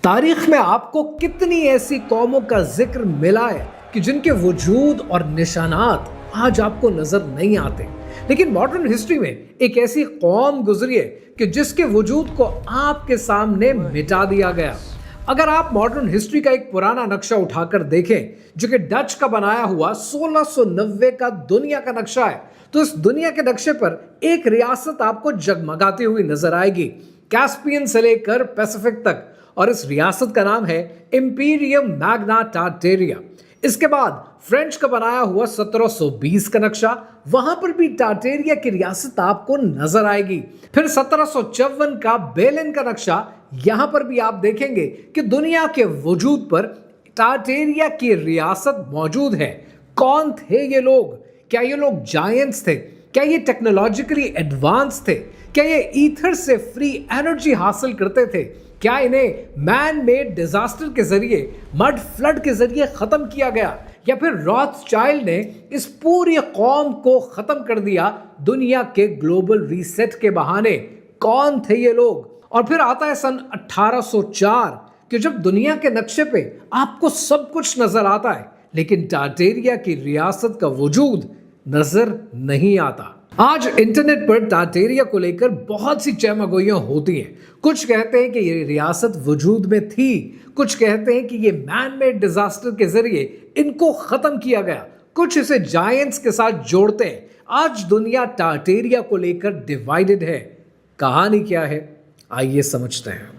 तारीख में आपको कितनी ऐसी कौमों का जिक्र मिला है कि जिनके वजूद और निशानात आज आपको नजर नहीं आते, लेकिन मॉडर्न हिस्ट्री में एक ऐसी कौम गुजरी है कि जिसके वजूद को आपके सामने मिटा दिया गया। अगर आप मॉडर्न हिस्ट्री का एक पुराना नक्शा उठाकर देखें जो कि डच का बनाया हुआ 1690 का दुनिया का नक्शा है, तो इस दुनिया के नक्शे पर एक रियासत आपको जगमगाती हुई नजर आएगी, कैस्पियन से लेकर पैसिफिक तक, और इस रियासत का नाम है इंपीरियम मैग्ना टार्टेरिया। इसके बाद फ्रेंच का बनाया हुआ 1720 का नक्शा, वहां पर भी टार्टेरिया की रियासत आपको नजर आएगी। फिर 1754 का बेलिन का नक्शा, यहां पर भी आप देखेंगे कि दुनिया के वजूद पर टार्टेरिया की रियासत मौजूद है। कौन थे ये लोग? क्या ये लोग जायंट्स थे? क्या ये टेक्नोलॉजिकली एडवांस थे? क्या ये ईथर से फ्री एनर्जी हासिल करते थे? क्या इन्हें मैन मेड डिजास्टर के जरिए, मड फ्लड के जरिए खत्म किया गया, या फिर रॉथस्चाइल्ड ने इस पूरी कौम को खत्म कर दिया दुनिया के ग्लोबल रीसेट के बहाने? कौन थे ये लोग? और फिर आता है सन 1804 कि जब दुनिया के नक्शे पे आपको सब कुछ नजर आता है, लेकिन टार्टेरिया की रियासत का वजूद नजर नहीं आता। आज इंटरनेट पर टार्टेरिया को लेकर बहुत सी चहमगोइयां होती हैं। कुछ कहते हैं कि ये रियासत वजूद में थी, कुछ कहते हैं कि ये मैन मेड डिजास्टर के जरिए इनको खत्म किया गया, कुछ इसे जायंट्स के साथ जोड़ते हैं। आज दुनिया टार्टेरिया को लेकर डिवाइडेड है। कहानी क्या है, आइए समझते हैं।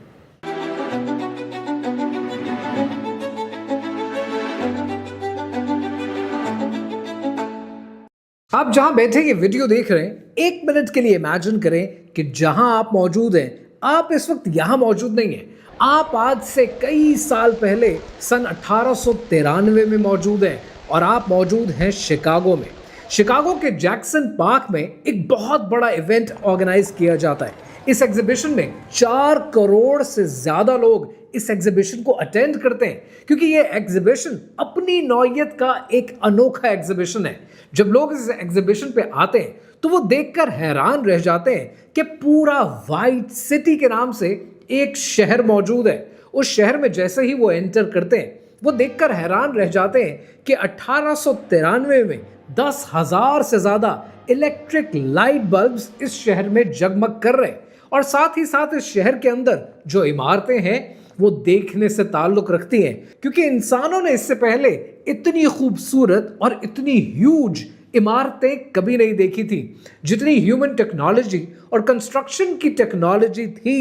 आप जहां बैठे ये वीडियो देख रहे हैं, एक मिनट के लिए इमेजिन करें कि जहां आप मौजूद हैं, आप इस वक्त यहां मौजूद नहीं हैं। आप आज से कई साल पहले सन 1893 में मौजूद हैं और आप मौजूद हैं शिकागो में। शिकागो के जैक्सन पार्क में एक बहुत बड़ा इवेंट ऑर्गेनाइज किया जाता है। इस एग्जीबिशन में 4 करोड़ से ज्यादा लोग इस एग्जीबिशन को अटेंड करते हैं, क्योंकि ये एग्जीबिशन अपनी नौयत का एक अनोखा एग्जीबिशन है। जब लोग इस एग्जीबिशन पे आते हैं तो वो देखकर हैरान रह जाते हैं कि पूरा व्हाइट सिटी के नाम से एक शहर मौजूद है। उस शहर में जैसे ही वो एंटर करते हैं, वो देखकर हैरान रह जाते हैं कि 1893 में 10,000 से ज्यादा इलेक्ट्रिक लाइट बल्ब्स इस शहर में जगमग कर रहे हैं, और साथ ही साथ इस शहर के अंदर जो इमारतें हैं वो देखने से ताल्लुक रखती हैं, क्योंकि इंसानों ने इससे पहले इतनी खूबसूरत और इतनी ह्यूज इमारतें कभी नहीं देखी थी। जितनी ह्यूमन टेक्नोलॉजी और कंस्ट्रक्शन की टेक्नोलॉजी थी,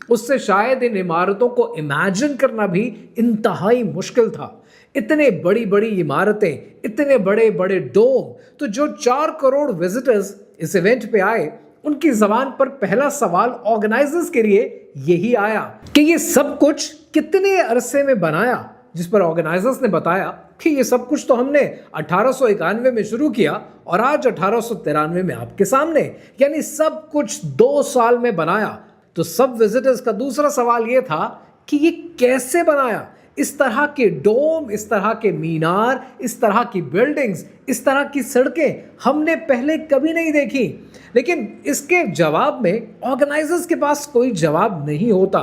उससे शायद इन इमारतों को इमेजिन करना भी इंतहाई मुश्किल था। इतने बड़ी बड़ी इमारतें, इतने बड़े बड़े डोम। तो जो 4 करोड़ विजिटर्स इस इवेंट पे आए, उनकी जबान पर पहला सवाल ऑर्गेनाइजर्स के लिए यही आया कि ये सब कुछ कितने अरसे में बनाया, जिस पर ऑर्गेनाइजर्स ने बताया कि ये सब कुछ तो हमने 1891 में शुरू किया और आज 1893 में आपके सामने, यानी सब कुछ 2 साल में बनाया। तो सब विजिटर्स का दूसरा सवाल ये था कि ये कैसे बनाया? इस तरह के डोम, इस तरह के मीनार, इस तरह की बिल्डिंग्स, इस तरह की सड़कें हमने पहले कभी नहीं देखी। लेकिन इसके जवाब में ऑर्गेनाइजर्स के पास कोई जवाब नहीं होता।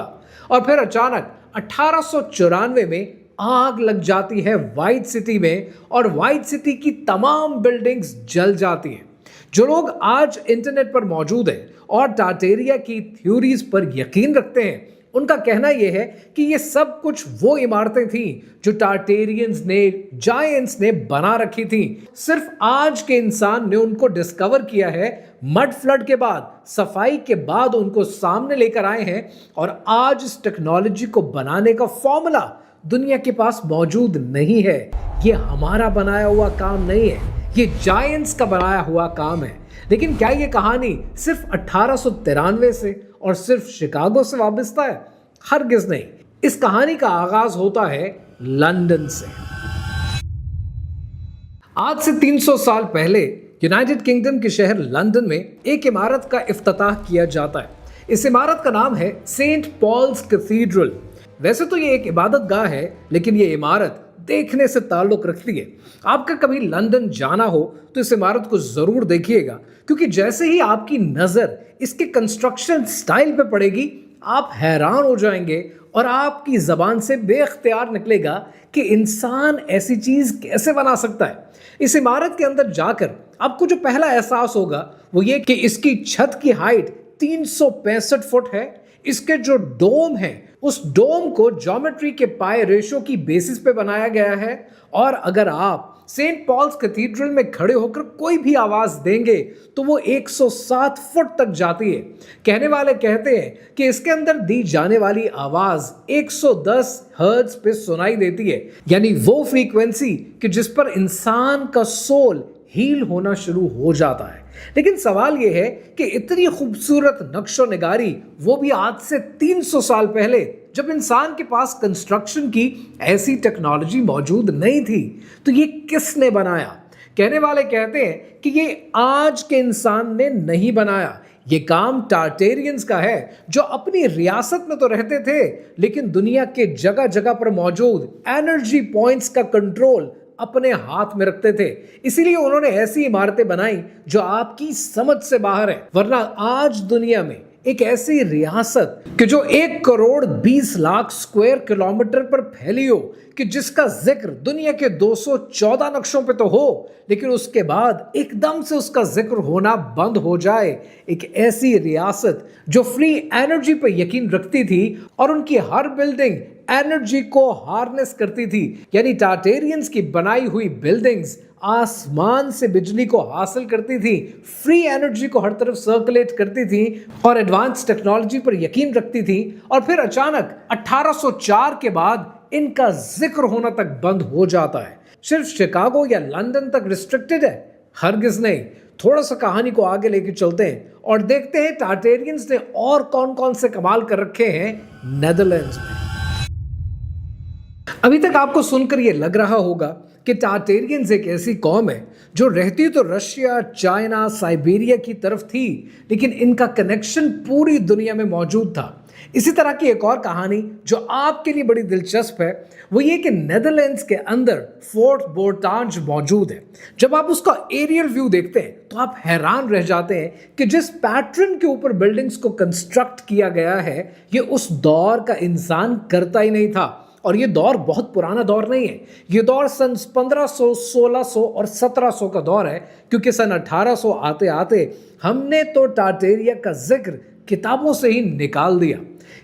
और फिर अचानक 1894 में आग लग जाती है व्हाइट सिटी में, और व्हाइट सिटी की तमाम बिल्डिंग्स जल जाती हैं। जो लोग आज इंटरनेट पर मौजूद हैं और टार्टेरिया की थ्योरीज पर यकीन रखते हैं, उनका कहना यह है कि ये सब कुछ वो इमारतें थीं जो टार्टेरियंस ने, जायंट्स ने बना रखी थी। सिर्फ आज के इंसान ने उनको डिस्कवर किया है, मड फ्लड के बाद, सफाई के बाद उनको सामने लेकर आए हैं, और आज इस टेक्नोलॉजी को बनाने का फॉर्मूला दुनिया के पास मौजूद नहीं है। ये हमारा बनाया हुआ काम नहीं है, ये जायंट्स का बनाया हुआ काम है। लेकिन क्या ये कहानी सिर्फ 1893 से और सिर्फ शिकागो से वाबस्ता है? हरगिज नहीं। इस कहानी का आगाज होता है लंदन से। आज से 300 साल पहले यूनाइटेड किंगडम के शहर लंदन में एक इमारत का इफ्तिताह किया जाता है। इस इमारत का नाम है सेंट पॉल्स कैथीड्रल। वैसे तो ये एक इबादत गाह है, लेकिन ये इमारत देखने से ताल्लुक रखती है। आपका कभी लंदन जाना हो तो इस इमारत को जरूर देखिएगा, क्योंकि जैसे ही आपकी नजर इसके कंस्ट्रक्शन स्टाइल पे पड़ेगी, आप हैरान हो जाएंगे और आपकी जबान से बेख्तियार निकलेगा कि इंसान ऐसी चीज कैसे बना सकता है। इस इमारत के अंदर जाकर आपको जो पहला एहसास होगा वो ये कि इसकी छत की हाइट 365 फुट है। इसके जो डोम है उस डोम को ज्योमेट्री के पाए रेशो की बेसिस पे बनाया गया है। और अगर आप सेंट पॉल्स कैथीड्रल में खड़े होकर कोई भी आवाज देंगे तो वो 107 फुट तक जाती है। कहने वाले कहते हैं कि इसके अंदर दी जाने वाली आवाज 110 हर्ट्ज पे सुनाई देती है, यानी वो फ्रीक्वेंसी कि जिस पर इंसान का सोल हील होना शुरू हो जाता है। लेकिन सवाल यह है कि इतनी खूबसूरत नक्शो निगारी वो भी आज से 300 साल पहले, जब इंसान के पास कंस्ट्रक्शन की ऐसी टेक्नोलॉजी मौजूद नहीं थी, तो ये किसने बनाया? कहने वाले कहते हैं कि ये आज के इंसान ने नहीं बनाया, ये काम टार्टेरियंस का है, जो अपनी रियासत में तो रहते थे लेकिन दुनिया के जगह जगह पर मौजूद एनर्जी पॉइंट्स का कंट्रोल अपने हाथ में रखते थे। इसीलिए उन्होंने ऐसी इमारतें बनाई जो आपकी समझ से बाहर है। वरना आज दुनिया में एक ऐसी रियासत कि जो 1 करोड़ 20 लाख स्क्वायर किलोमीटर पर फैली हो, कि जिसका जिक्र दुनिया के 214 नक्शों पे तो हो, लेकिन उसके बाद एकदम से उसका जिक्र होना बंद हो जाए। एक ऐसी रियासत जो फ्री एनर्जी पर यकीन रखती थी और उनकी हर बिल्डिंग एनर्जी को हार्नेस करती थी, यानी टार्टेरियंस की बनाई हुई बिल्डिंग्स आसमान से बिजली को हासिल करती थी, फ्री एनर्जी को हर तरफ सर्कुलेट करती थी और एडवांस टेक्नोलॉजी पर यकीन रखती थी। और फिर अचानक 1804 के बाद इनका जिक्र होना तक बंद हो जाता है। सिर्फ शिकागो या लंदन तक रिस्ट्रिक्टेड है? हरगिज नहीं। थोड़ा सा कहानी को आगे लेके चलते हैं और देखते हैं टार्टेरियंस ने और कौन कौन से कमाल कर रखे हैं नेदरलैंड्स में। अभी तक आपको सुनकर यह लग रहा होगा कि टार्टेरियंस एक ऐसी कौम है जो रहती तो रशिया, चाइना, साइबेरिया की तरफ थी, लेकिन इनका कनेक्शन पूरी दुनिया में मौजूद था। इसी तरह की एक और कहानी जो आपके लिए बड़ी दिलचस्प है वो ये कि नेदरलैंड्स के अंदर फोर्ट बोर्टांज मौजूद है। जब आप उसका एरियल व्यू देखते हैं तो आप हैरान रह जाते हैं कि जिस पैटर्न के ऊपर बिल्डिंग्स को कंस्ट्रक्ट किया गया है ये उस दौर का इंसान करता ही नहीं था। और ये दौर बहुत पुराना दौर नहीं है, ये दौर सन 1500, 1600 और 1700 का दौर है, क्योंकि सन 1800 आते आते हमने तो टार्टेरिया का जिक्र किताबों से ही निकाल दिया।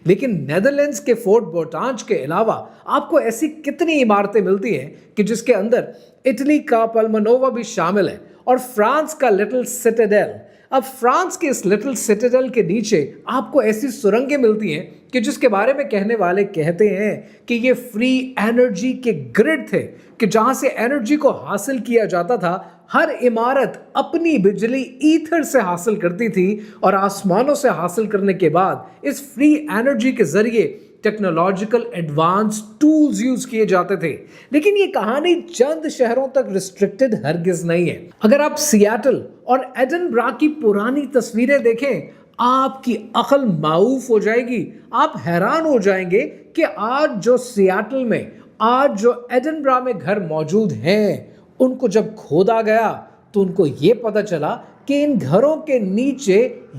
लेकिन नेदरलैंड्स के फोर्ट बोर्टांज के अलावा आपको ऐसी कितनी इमारतें मिलती हैं कि जिसके अंदर इटली का पल्मनोवा भी शामिल है और फ्रांस का लिटिल सिटाडेल। अब फ्रांस के इस लिटिल सिटाडेल के नीचे आपको ऐसी सुरंगें मिलती हैं कि जिसके बारे में कहने वाले कहते हैं कि ये फ्री एनर्जी के ग्रिड थे, कि जहां से एनर्जी को हासिल किया जाता था। हर इमारत अपनी बिजली ईथर से हासिल करती थी और आसमानों से हासिल करने के बाद इस फ्री एनर्जी के जरिए टेक्नोलॉजिकल एडवांस टूल्स यूज किए जाते थे। लेकिन ये कहानी चंद शहरों तक रिस्ट्रिक्टेड हरगिज नहीं है। अगर आप सियाटल और एडिनबरा की पुरानी तस्वीरें देखें आपकी अकल माऊफ हो जाएगी। आप हैरान हो जाएंगे कि आज जो सियाटल में, आज जो एडिनबरा में घर मौजूद हैं, उनको जब खोदा गया तो उनको ये पता चला कि इन घरों के नीचे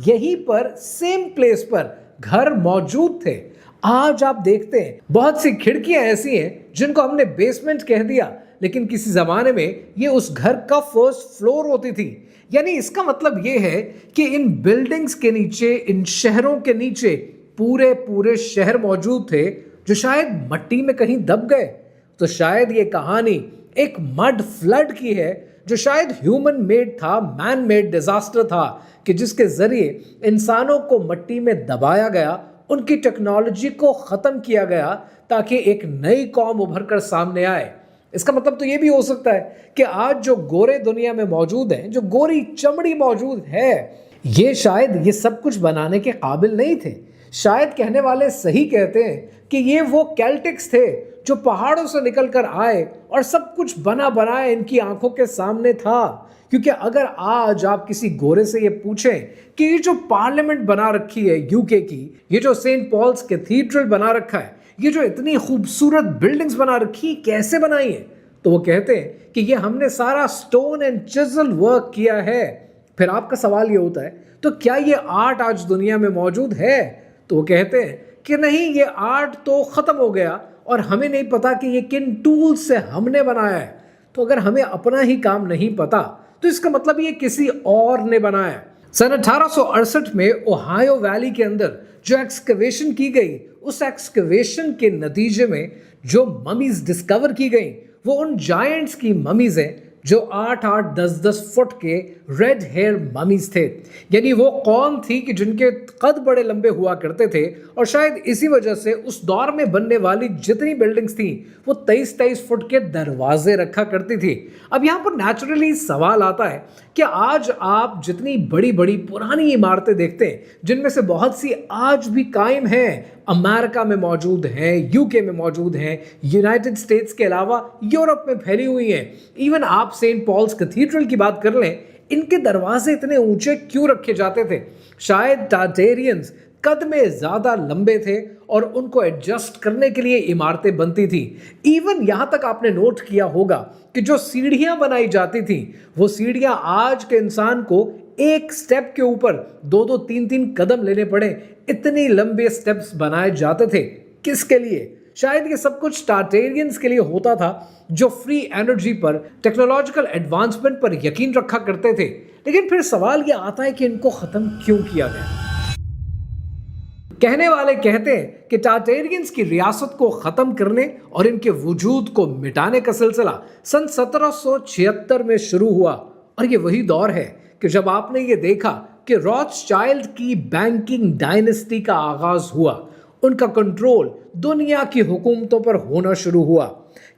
यहीं पर सेम प्लेस पर घर मौजूद थे। आज आप देखते हैं बहुत सी खिड़कियां ऐसी हैं जिनको हमने बेसमेंट कह दिया, लेकिन किसी जमाने में ये उस घर का फर्स्ट फ्लोर होती थी। यानी इसका मतलब ये है कि इन बिल्डिंग्स के नीचे, इन शहरों के नीचे पूरे पूरे शहर मौजूद थे जो शायद मिट्टी में कहीं दब गए। तो शायद ये कहानी एक मड फ्लड की है जो शायद ह्यूमन मेड था, मैन मेड डिजास्टर था, कि जिसके जरिए इंसानों को मिट्टी में दबाया गया, उनकी टेक्नोलॉजी को खत्म किया गया ताकि एक नई कौम उभर कर सामने आए। इसका मतलब तो ये भी हो सकता है कि आज जो गोरे दुनिया में मौजूद हैं, जो गोरी चमड़ी मौजूद है, ये शायद ये सब कुछ बनाने के काबिल नहीं थे। शायद कहने वाले सही कहते हैं कि ये वो कैल्टिक्स थे जो पहाड़ों से निकल कर आए और सब कुछ बना बनाया इनकी आंखों के सामने था। क्योंकि अगर आज आप किसी गोरे से ये पूछें कि ये जो पार्लियामेंट बना रखी है यूके की, ये जो सेंट पॉल्स कैथीड्रल बना रखा है, ये जो इतनी खूबसूरत बिल्डिंग्स बना रखी, कैसे बनाई है, तो वो कहते हैं कि ये हमने सारा स्टोन एंड चिजल वर्क किया है। फिर आपका सवाल ये होता है, तो क्या ये आर्ट आज दुनिया में मौजूद है? तो वो कहते हैं कि नहीं, ये आर्ट तो ख़त्म हो गया और हमें नहीं पता कि ये किन टूल्स से हमने बनाया है। तो अगर हमें अपना ही काम नहीं पता तो इसका मतलब ये किसी और ने बनाया है। सन 1868 में ओहायो वैली के अंदर जो एक्सकवेशन की गई, उस एक्सकवेशन के नतीजे में जो ममीज डिस्कवर की गई वो उन जायंट्स की ममीज हैं जो 8-8, 10-10 फुट के रेड हेयर ममीज थे। यानी वो कौम थी कि जिनके कद बड़े लंबे हुआ करते थे और शायद इसी वजह से उस दौर में बनने वाली जितनी बिल्डिंग्स थी वो 23-23 फुट के दरवाजे रखा करती थी। अब यहाँ पर नेचुरली सवाल आता है कि आज आप जितनी बड़ी बड़ी पुरानी इमारतें देखते हैं जिनमें से बहुत सी आज भी कायम हैं, अमेरिका में मौजूद हैं, यूके में मौजूद हैं, यूनाइटेड स्टेट्स के अलावा यूरोप में फैली हुई हैं, इवन आप सेंट पॉल्स कैथीड्रल की बात कर लें, इनके दरवाजे इतने ऊंचे क्यों रखे जाते थे? शायद टार्टेरियंस कद में ज्यादा लंबे थे और उनको एडजस्ट करने के लिए इमारतें बनती थी। इवन यहां तक आपने नोट किया होगा कि जो सीढ़ियां बनाई जाती थी वो सीढ़ियां आज के इंसान को एक स्टेप के ऊपर 2-2, 3-3 कदम लेने पड़े, इतनी लंबे स्टेप्स बनाए जाते थे। किसके लिए? शायद ये सब कुछ टार्टेरियंस के लिए होता था जो फ्री एनर्जी पर, टेक्नोलॉजिकल एडवांसमेंट पर यकीन रखा करते थे। लेकिन फिर सवाल ये आता है कि इनको खत्म क्यों किया गया? कहने वाले कहते हैं कि टार्टेरियंस की रियासत को खत्म करने और इनके वजूद को मिटाने का सिलसिला सन 1776 में शुरू हुआ। और ये वही दौर है कि जब आपने ये देखा कि रॉथस्चाइल्ड की बैंकिंग डायनेस्टी का आगाज हुआ, उनका कंट्रोल दुनिया की हुकूमतों पर होना शुरू हुआ।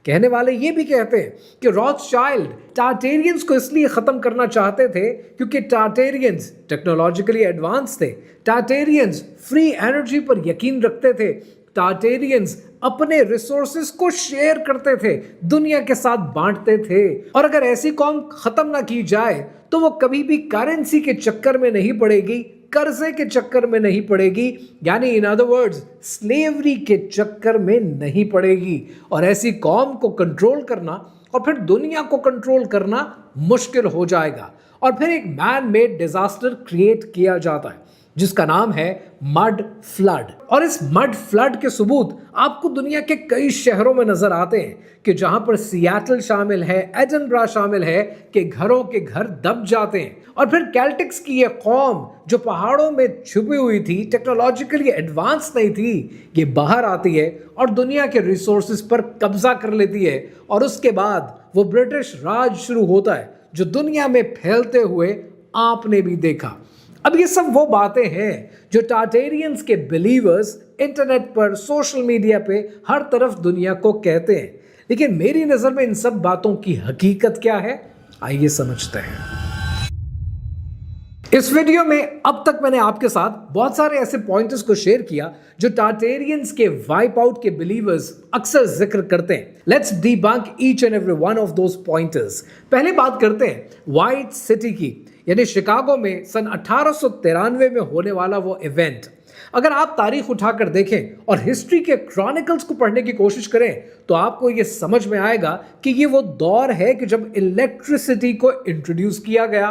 कहने वाले ये भी कहते हैं कि रॉथस्चाइल्ड टार्टेरियंस को इसलिए खत्म करना चाहते थे क्योंकि टार्टेरियंस टेक्नोलॉजिकली एडवांस थे, टार्टेरियंस फ्री एनर्जी पर यकीन रखते थे, टार्टेरियंस अपने रिसोर्सेज को शेयर करते थे, दुनिया के साथ बांटते थे। और अगर ऐसी कौम खत्म ना की जाए तो वो कभी भी करेंसी के चक्कर में नहीं पड़ेगी, कर्जे के चक्कर में नहीं पड़ेगी, यानी इन अदर वर्ड्स स्लेवरी के चक्कर में नहीं पड़ेगी। और ऐसी कौम को कंट्रोल करना और फिर दुनिया को कंट्रोल करना मुश्किल हो जाएगा। और फिर एक मैन मेड डिजास्टर क्रिएट किया जाता है जिसका नाम है मड फ्लड। और इस मड फ्लड के सबूत आपको दुनिया के कई शहरों में नजर आते हैं कि जहां पर सियाटल शामिल है, एडिनबरा शामिल है, कि घरों के घर दब जाते हैं। और फिर कैल्टिक्स की ये कौम जो पहाड़ों में छुपी हुई थी, टेक्नोलॉजिकली एडवांस नहीं थी, ये बाहर आती है और दुनिया के रिसोर्सेज पर कब्जा कर लेती है। और उसके बाद वो ब्रिटिश राज शुरू होता है जो दुनिया में फैलते हुए आपने भी देखा। अब ये सब वो बातें हैं जो टार्टेरियंस के बिलीवर्स इंटरनेट पर, सोशल मीडिया पे, हर तरफ दुनिया को कहते हैं। लेकिन मेरी नजर में इन सब बातों की हकीकत क्या है, आइए समझते हैं। इस वीडियो में अब तक मैंने आपके साथ बहुत सारे ऐसे पॉइंटर्स को शेयर किया जो टार्टेरियंस के वाइप आउट के बिलीवर्स अक्सर जिक्र करते हैं। Let's debunk each and every one of those pointers. पहले बात करते हैं व्हाइट सिटी की, यानी शिकागो में सन 1893 में होने वाला वो इवेंट। अगर आप तारीख उठाकर देखें और हिस्ट्री के क्रॉनिकल्स को पढ़ने की कोशिश करें तो आपको ये समझ में आएगा कि ये वो दौर है कि जब इलेक्ट्रिसिटी को इंट्रोड्यूस किया गया।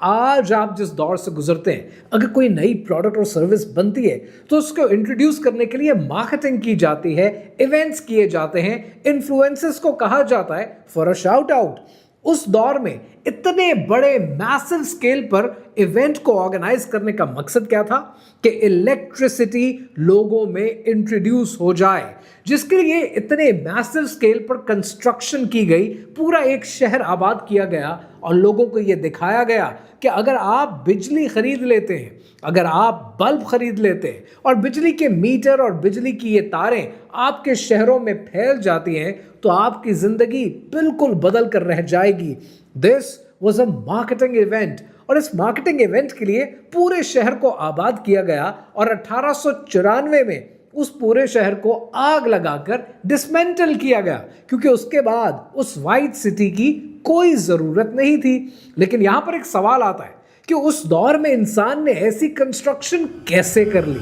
आज आप जिस दौर से गुजरते हैं, अगर कोई नई प्रोडक्ट और सर्विस बनती है तो उसको इंट्रोड्यूस करने के लिए मार्केटिंग की जाती है, इवेंट्स किए जाते हैं, इन्फ्लुएंसर्स को कहा जाता है फॉर अ शाउट आउट। उस दौर में इतने बड़े मैसिव स्केल पर इवेंट को ऑर्गेनाइज करने का मकसद क्या था कि इलेक्ट्रिसिटी लोगों में इंट्रोड्यूस हो जाए, जिसके लिए इतने मैसिव स्केल पर कंस्ट्रक्शन की गई, पूरा एक शहर आबाद किया गया और लोगों को यह दिखाया गया कि अगर आप बिजली खरीद लेते हैं, अगर आप बल्ब खरीद लेते हैं और बिजली के मीटर और बिजली की ये तारें आपके शहरों में फैल जाती हैं तो आपकी जिंदगी बिल्कुल बदल कर रह जाएगी। This was a marketing event और इस मार्केटिंग इवेंट के लिए पूरे शहर को आबाद किया गया और 1894 में उस पूरे शहर को आग लगाकर डिसमेंटल किया गया, क्योंकि उसके बाद उस व्हाइट सिटी की कोई जरूरत नहीं थी। लेकिन यहां पर एक सवाल आता है कि उस दौर में इंसान ने ऐसी कंस्ट्रक्शन कैसे कर ली।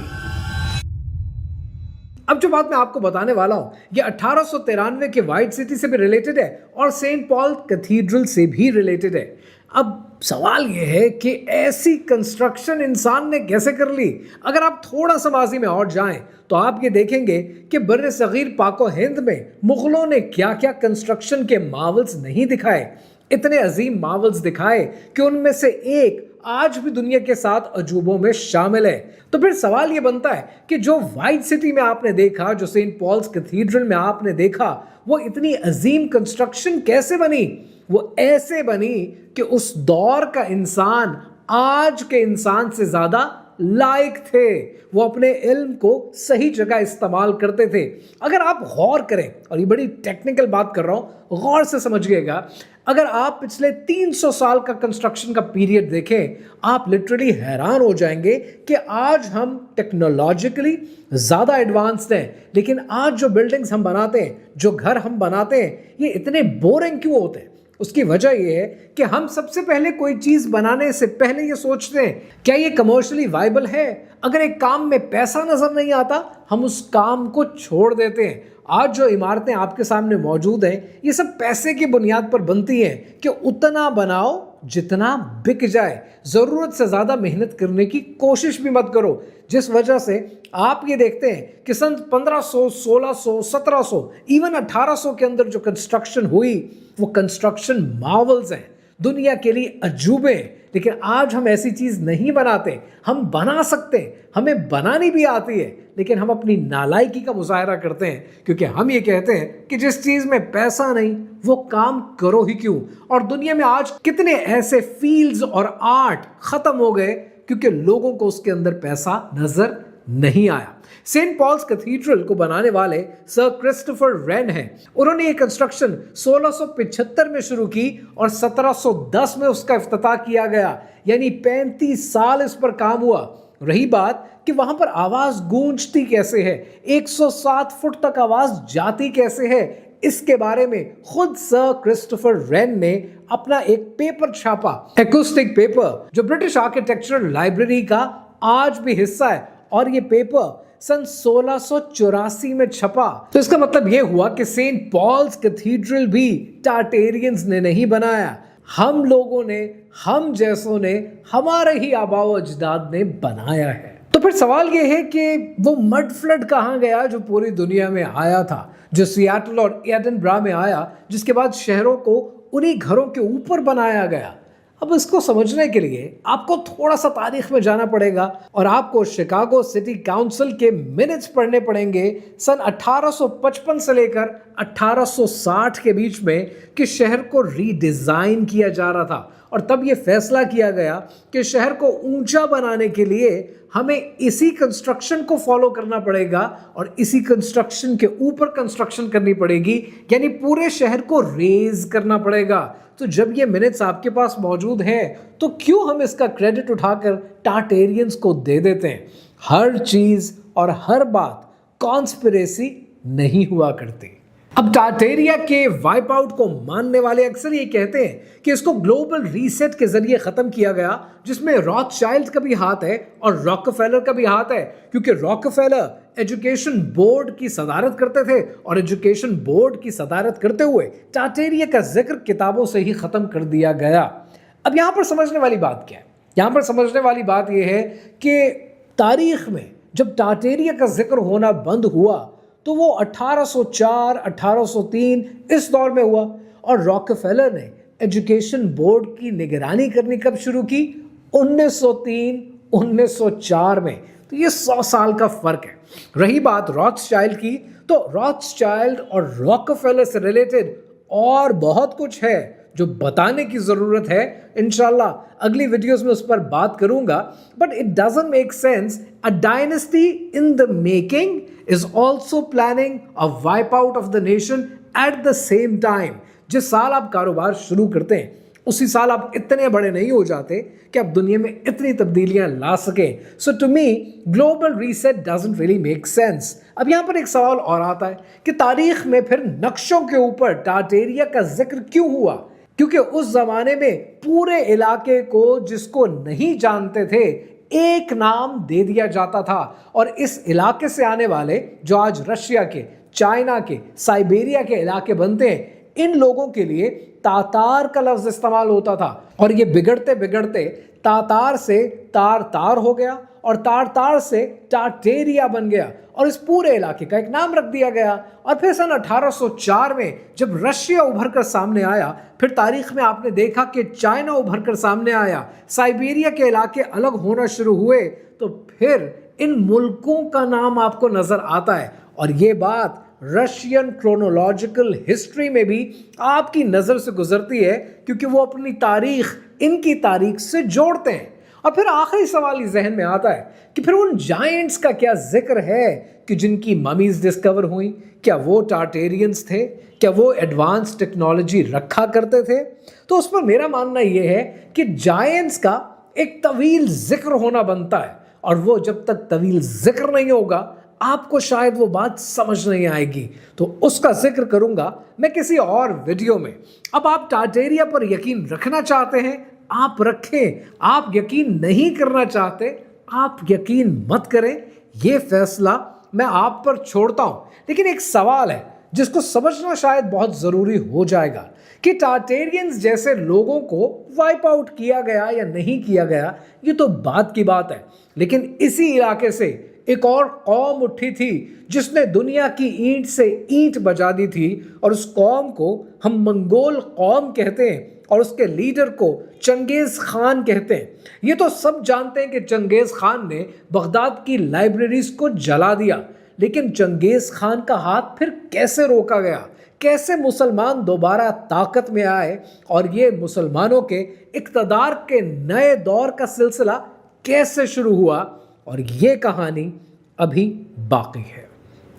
अब जो बात मैं आपको बताने वाला हूं, ये 1893 के व्हाइट सिटी से भी रिलेटेड है और सेंट पॉल कैथीड्रल से भी रिलेटेड है। अब सवाल यह है कि ऐसी कंस्ट्रक्शन इंसान ने कैसे कर ली। अगर आप थोड़ा सा माजी में और जाएं तो आप ये देखेंगे कि बर्रे सगीर पाको हिंद में मुगलों ने क्या क्या कंस्ट्रक्शन के मार्वल्स नहीं दिखाए। इतने अजीम मार्वल्स दिखाए कि उनमें से एक आज भी दुनिया के 7 अजूबों में शामिल है। तो फिर सवाल यह बनता है कि जो व्हाइट सिटी में आपने देखा, जो सेंट पॉल्स कैथीड्रल में आपने देखा, वो इतनी अजीम कंस्ट्रक्शन कैसे बनी? वो ऐसे बनी कि उस दौर का इंसान आज के इंसान से ज्यादा लायक थे। वो अपने इल्म को सही जगह इस्तेमाल करते थे। अगर आप गौर करें, और ये बड़ी टेक्निकल बात कर रहा हूं, गौर से समझिएगा, अगर आप पिछले 300 साल का कंस्ट्रक्शन का पीरियड देखें, आप लिटरली हैरान हो जाएंगे कि आज हम टेक्नोलॉजिकली ज़्यादा एडवांस्ड हैं, लेकिन आज जो बिल्डिंग्स हम बनाते हैं, जो घर हम बनाते हैं, ये इतने बोरिंग क्यों होते हैं? उसकी वजह यह है कि हम सबसे पहले कोई चीज़ बनाने से पहले ये सोचते हैं क्या ये कमर्शियली वायबल है। अगर एक काम में पैसा नज़र नहीं आता, हम उस काम को छोड़ देते हैं। आज जो इमारतें आपके सामने मौजूद हैं, ये सब पैसे की बुनियाद पर बनती हैं कि उतना बनाओ जितना बिक जाए। ज़रूरत से ज़्यादा मेहनत करने की कोशिश भी मत करो, जिस वजह से आप ये देखते हैं कि सन 1500, 1600, 1700, इवन 1800 के अंदर जो कंस्ट्रक्शन हुई, वो कंस्ट्रक्शन मार्वल्स हैं, दुनिया के लिए अजूबे हैं। लेकिन आज हम ऐसी चीज़ नहीं बनाते। हम बना सकते हैं, हमें बनानी भी आती है, लेकिन हम अपनी नालायकी का मुजाहरा करते हैं, क्योंकि हम ये कहते हैं कि जिस चीज़ में पैसा नहीं वो काम करो ही क्यों। और दुनिया में आज कितने ऐसे फील्ड्स और आर्ट ख़त्म हो गए क्योंकि लोगों को उसके अंदर पैसा नज़र नहीं आया। सेंट पॉल्स कैथीड्रल को बनाने वाले सर क्रिस्टोफर रेन हैं। उन्होंने ये कंस्ट्रक्शन 1675 में शुरू की और 1710 में उसका इफ्तिताह किया गया, यानी 35 साल इस पर काम हुआ। रही बात कि वहां पर आवाज गूंजती कैसे है, 107 फुट तक आवाज जाती कैसे है, इसके बारे में खुद सर क्रिस्टोफर रेन ने अपना एक पेपर छापा, एकॉस्टिक पेपर, जो ब्रिटिश आर्किटेक्चरल लाइब्रेरी का आज भी हिस्सा है। और ये पेपर सन 1684 में छपा। तो इसका मतलब यह हुआ कि सेंट पॉल्स कैथीड्रल भी टार्टेरियंस ने नहीं बनाया, हम लोगों ने, हम जैसों ने, हमारे ही आबाओ अजदाद ने बनाया है। तो फिर सवाल यह है कि वो मड फ्लड कहाँ गया जो पूरी दुनिया में आया था, जो सियाटल और एडिनबरा में आया, जिसके बाद शहरों को उन्हीं घरों के ऊपर बनाया गया। अब इसको समझने के लिए आपको थोड़ा सा तारीख में जाना पड़ेगा और आपको शिकागो सिटी काउंसिल के मिनट्स पढ़ने पड़ेंगे सन 1855 से लेकर 1860 के बीच में, कि शहर को रीडिज़ाइन किया जा रहा था। और तब ये फैसला किया गया कि शहर को ऊंचा बनाने के लिए हमें इसी कंस्ट्रक्शन को फॉलो करना पड़ेगा और इसी कंस्ट्रक्शन के ऊपर कंस्ट्रक्शन करनी पड़ेगी, यानी पूरे शहर को रेज करना पड़ेगा। तो जब ये मिनट्स आपके पास मौजूद हैं, तो क्यों हम इसका क्रेडिट उठाकर टार्टेरियंस को दे देते हैं? हर चीज और हर बात कॉन्स्पिरेसी नहीं हुआ करती। अब टार्टेरिया के वाइप आउट को मानने वाले अक्सर ये कहते हैं कि इसको ग्लोबल रीसेट के जरिए खत्म किया गया, जिसमें रॉथशाइल्ड का भी हाथ है और रॉकफेलर का भी हाथ है, क्योंकि रॉकफेलर एजुकेशन बोर्ड की सदारत करते थे और एजुकेशन बोर्ड की सदारत करते हुए टार्टेरिया का जिक्र किताबों से ही खत्म कर दिया गया। अब यहां पर समझने वाली बात क्या है? यहां पर समझने वाली बात यह है कि तारीख में जब टार्टेरिया का जिक्र होना बंद हुआ तो वो 1804, 1803 इस दौर में हुआ। और रॉकफेलर ने एजुकेशन बोर्ड की निगरानी करनी कब शुरू की? 1903, 1904 में। तो ये 100 साल का फर्क है। रही बात रॉथशाइल्ड की, तो रॉथशाइल्ड और रॉकफेलर से रिलेटेड और बहुत कुछ है जो बताने की जरूरत है। इंशाल्लाह अगली वीडियोस में उस पर बात करूंगा। But it doesn't make sense a dynasty in the making is also planning a wipe out of the nation at the same time। जिस साल आप कारोबार शुरू करते हैं, उसी साल आप इतने बड़े नहीं हो जाते कि आप दुनिया में इतनी तब्दीलियां ला सकें। So to me global reset doesn't really make sense. अब यहां पर एक सवाल और आता है कि तारीख में फिर नक्शों के ऊपर टार्टेरिया का जिक्र क्यों हुआ? क्योंकि उस जमाने में पूरे इलाके को, जिसको नहीं जानते थे, एक नाम दे दिया जाता था। और इस इलाके से आने वाले जो आज रशिया के, चाइना के, साइबेरिया के इलाके बनते हैं, इन लोगों के लिए तातार का लफ्ज इस्तेमाल होता था। और ये बिगड़ते बिगड़ते तातार से तार तार हो गया और तार तार से टाटेरिया बन गया और इस पूरे इलाके का एक नाम रख दिया गया। और फिर सन 1804 में जब रशिया उभर कर सामने आया, फिर तारीख में आपने देखा कि चाइना उभर कर सामने आया, साइबेरिया के इलाके अलग होना शुरू हुए, तो फिर इन मुल्कों का नाम आपको नजर आता है। और ये बात रशियन क्रोनोलॉजिकल हिस्ट्री में भी आपकी नजर से गुजरती है, क्योंकि वो अपनी तारीख इनकी तारीख से जोड़ते हैं। और फिर आखिरी सवाल ही जहन में आता है कि फिर उन जायंट्स का क्या जिक्र है कि जिनकी ममीज डिस्कवर हुई? क्या वो टार्टेरियंस थे? क्या वो एडवांस टेक्नोलॉजी रखा करते थे? तो उस पर मेरा मानना यह है कि जायंट्स का एक तवील जिक्र होना बनता है, और वो जब तक तवील जिक्र नहीं होगा आपको शायद वो बात समझ नहीं आएगी। तो उसका जिक्र करूंगा मैं किसी और वीडियो में। अब आप टार्टेरिया पर यकीन रखना चाहते हैं, आप रखें। आप यकीन नहीं करना चाहते, आप यकीन मत करें। ये फैसला मैं आप पर छोड़ता हूं। लेकिन एक सवाल है जिसको समझना शायद बहुत जरूरी हो जाएगा कि टार्टेरियंस जैसे लोगों को वाइप आउट किया गया या नहीं किया गया, ये तो बात की बात है। लेकिन इसी इलाके से एक और कौम उठी थी जिसने दुनिया की ईंट से ईंट बजा दी थी, और उस कौम को हम मंगोल कौम कहते हैं और उसके लीडर को चंगेज खान कहते हैं। ये तो सब जानते हैं कि चंगेज खान ने बगदाद की लाइब्रेरीज को जला दिया, लेकिन चंगेज खान का हाथ फिर कैसे रोका गया? कैसे मुसलमान दोबारा ताकत में आए और ये मुसलमानों के इक़्तिदार के नए दौर का सिलसिला कैसे शुरू हुआ? और ये कहानी अभी बाकी है।